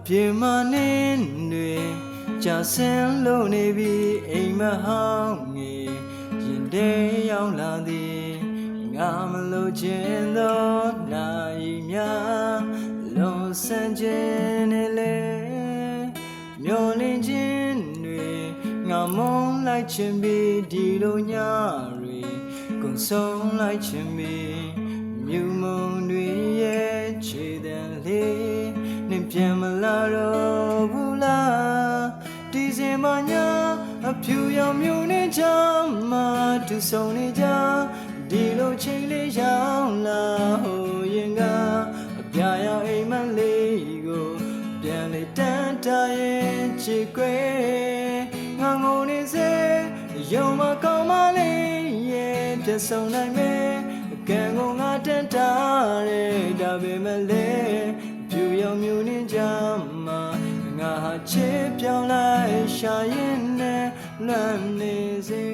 ပြေမနေတွေကြာစင်လို့နေပြီအိမ်မဟောင်းငယ်ရင်တဲရောက်လာသည်ငါမလို့ခြင်းသောနိုင်များလုံးစံခြင်းနဲ့လေမျောလင်းခြင်းတွေငါမုန်းလိုက်ခြင်းပြီးဒီလိုညတွေကုန်ဆုံးလိုက်ခြင်းပြီးမြူမုံတွေရဲ့ခြေတံလေးနှင်ပြန်မလာတော့ဘူးလားဒီစင်မညာအဖြူရောင်မြူနေချမ်းမှာသူဆုံးနေကြဒီလိုချိန်လေးရောက်လာဟိုရင်ကအပြာရောင်အိမ်မလေးကိုပြန်လေတန်းတာရဲ့ချစ်ကွယ်ငါငိုနေစေရုံမကောင်းမလေးရဲ့ပြဆုံးနိုင်မယ်ကံကိုငါတန်းတာတဲ့ဒါပေမဲ့လေဖြူရောင်မြူနေကြမှာငါဟာချစ်ပြောင်းလိုက်ရှာရင်နဲ့လွမ်းနေစေ